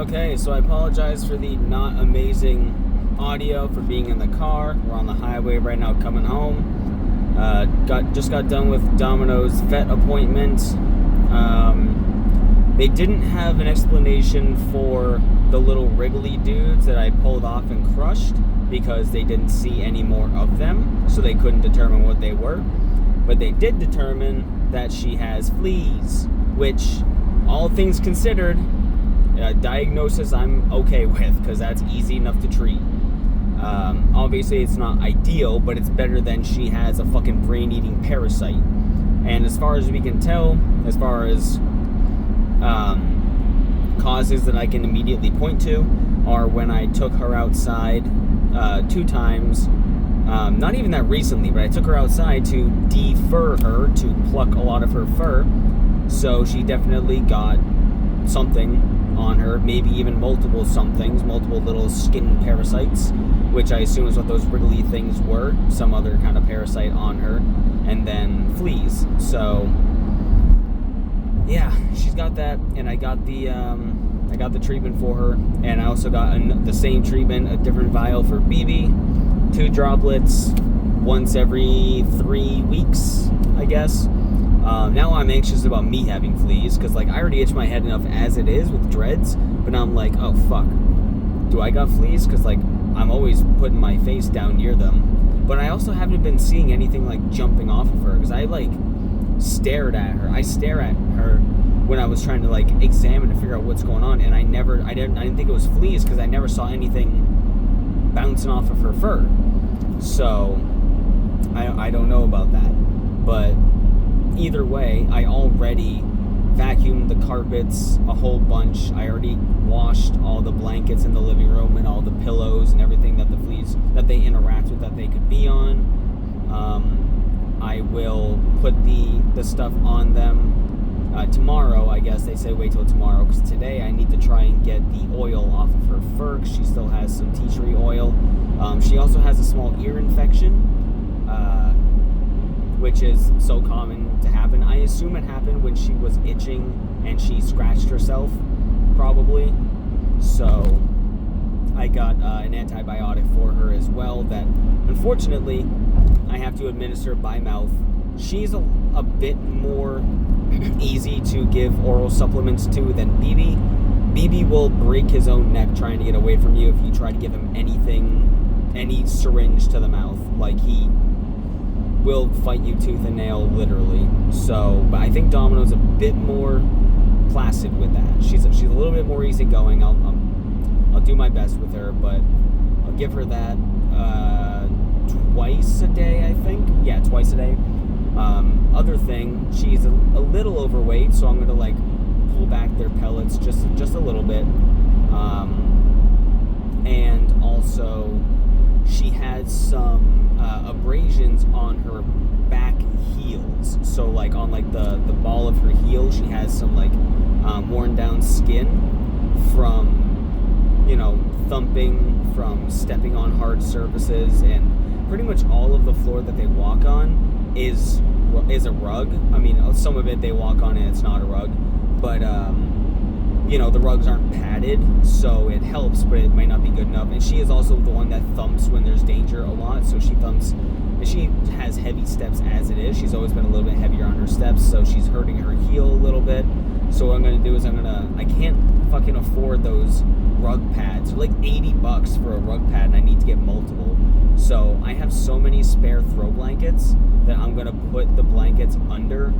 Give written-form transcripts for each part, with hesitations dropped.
Okay, so I apologize for the not amazing audio for being in the car. We're on the highway right now coming home. Just got done with Domino's vet appointment. They didn't have an explanation for the little wriggly dudes that I pulled off and crushed because they didn't see any more of them, so they couldn't determine what they were. But they did determine that she has fleas, which, all things considered, diagnosis I'm okay with, because that's easy enough to treat. Obviously it's not ideal, but it's better than she has a fucking brain-eating parasite. And as far as we can tell, as far as causes that I can immediately point to, are when I took her outside 2 times, not even that recently, but I took her outside to defur her, to pluck a lot of her fur. So she definitely got something on her, maybe even multiple somethings, multiple little skin parasites, which I assume is what those wriggly things were, some other kind of parasite on her, and then fleas. So yeah, she's got that, and I got the treatment for her, and I also got the same treatment, a different vial for BB, 2 droplets once every 3 weeks, I guess. Now I'm anxious about me having fleas, because like I already itch my head enough as it is with dreads, but now I'm like, oh fuck, do I got fleas? Because like I'm always putting my face down near them, but I also haven't been seeing anything like jumping off of her, because I like stared at her. I stare at her when I was trying to like examine to figure out what's going on, and I didn't think it was fleas because I never saw anything bouncing off of her fur. So I don't know about that, but either way, I already vacuumed the carpets a whole bunch. I already washed all the blankets in the living room and all the pillows and everything that the fleas that they interact with, that they could be on. I will put the stuff on them tomorrow. I guess they say wait till tomorrow, because today I need to try and get the oil off of her fur, because she still has some tea tree oil. She also has a small ear infection, which is so common to happen. I assume it happened when she was itching and she scratched herself, probably. So I got an antibiotic for her as well that, unfortunately, I have to administer by mouth. She's a bit more easy to give oral supplements to than BB. BB will break his own neck trying to get away from you if you try to give him any syringe to the mouth. Like, he will fight you tooth and nail, literally. So, but I think Domino's a bit more placid with that. She's a little bit more easygoing. I'll do my best with her, but I'll give her that twice a day, I think. Yeah, twice a day. Other thing, she's a little overweight, so I'm gonna like pull back their pellets just a little bit. And also, she has some abrasions on her back heels. So like on like the ball of her heel, she has some like worn down skin from, thumping, from stepping on hard surfaces, and pretty much all of the floor that they walk on is a rug. I mean, some of it they walk on and it's not a rug, but the rugs aren't padded, so it helps, but it might not be good enough. And she is also the one that thumps when there's danger a lot, so she thumps, and she has heavy steps as it is. She's always been a little bit heavier on her steps, so she's hurting her heel a little bit. So what I'm going to do is I can't fucking afford those rug pads. They're like $80 for a rug pad, and I need to get multiple. So I have so many spare throw blankets that I'm going to put the blankets under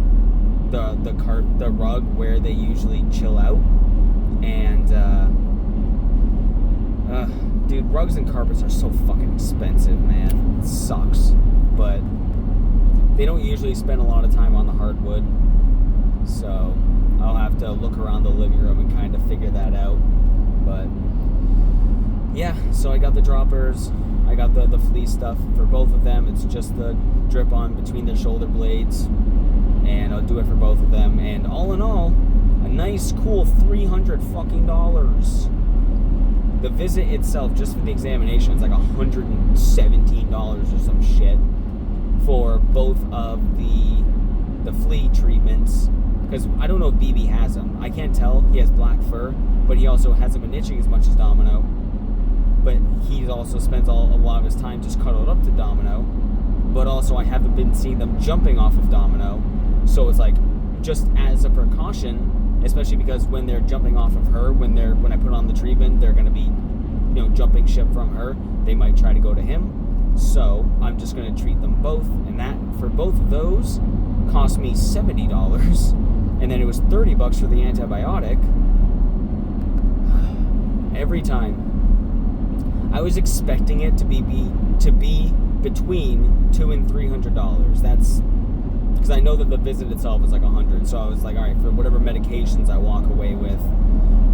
the rug where they usually chill out. And dude, rugs and carpets are so fucking expensive, man. It sucks. But they don't usually spend a lot of time on the hardwood, so I'll have to look around the living room and kind of figure that out. But yeah, so I got the droppers, I got the flea stuff for both of them. It's just the drip on between their shoulder blades, and I'll do it for both of them. And all in all, a nice, cool $300 fucking dollars. The visit itself, just for the examination, is like $117 or some shit for both of the flea treatments because I don't know if BB has them. I can't tell. He has black fur, but he also hasn't been itching as much as Domino. But he also spends a lot of his time just cuddled up to Domino. But also, I haven't been seeing them jumping off of Domino. So it's like, just as a precaution, especially because when they're jumping off of her, when I put on the treatment, they're going to be, jumping ship from her. They might try to go to him. So I'm just going to treat them both. And that, for both of those, cost me $70. And then it was $30 for the antibiotic. Every time. I was expecting it to be between $200 and $300. That's because I know that the visit itself is like $100. So I was like, all right, for whatever medications I walk away with.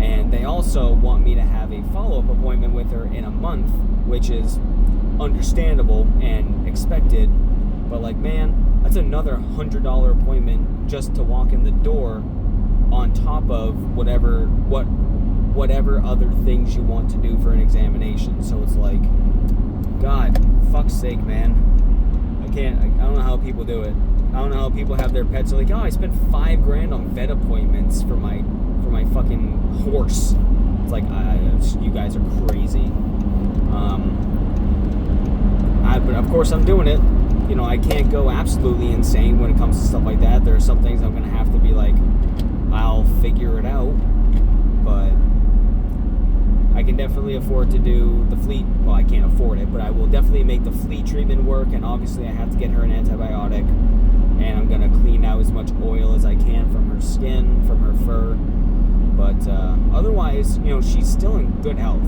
And they also want me to have a follow-up appointment with her in a month, which is understandable and expected. But like, man, that's another $100 appointment just to walk in the door, on top of whatever other things you want to do for an examination. So it's like, God, fuck's sake, man. I don't know how people do it. I don't know how people have their pets like, oh, I spent $5,000 on vet appointments for my fucking horse. It's like, you guys are crazy. But of course I'm doing it. I can't go absolutely insane when it comes to stuff like that. There are some things I'm gonna have to be like, I'll figure it out. But I can definitely afford to do the flea. Well, I can't afford it, but I will definitely make the flea treatment work. And obviously, I have to get her an antibiotic, and I'm gonna clean out as much oil as I can from her skin, from her fur. But otherwise, she's still in good health.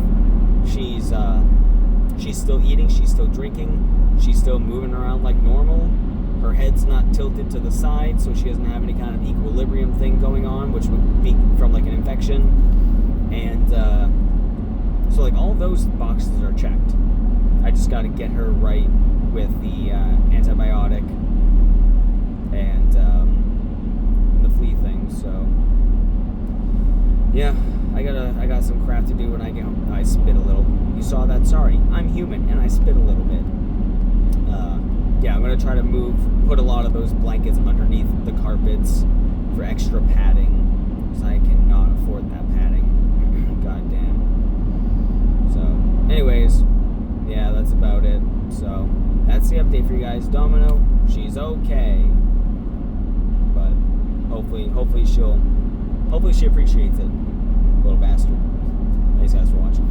She's still eating. She's still drinking. She's still moving around like normal. Her head's not tilted to the side, so she doesn't have any kind of equilibrium thing going on, which would be from like an infection. And so like all those boxes are checked. I just got to get her right with the antibiotic and the flea thing. So yeah, I got some crap to do when I get home. I spit a little. You saw that? Sorry, I'm human and I spit a little bit. Yeah, I'm gonna try to put a lot of those blankets underneath the carpets for extra padding, because I cannot afford that padding. God damn. So, anyways, yeah, that's about it. So, that's the update for you guys. Domino, she's okay, but hopefully she appreciates it, little bastard. Thanks guys for watching.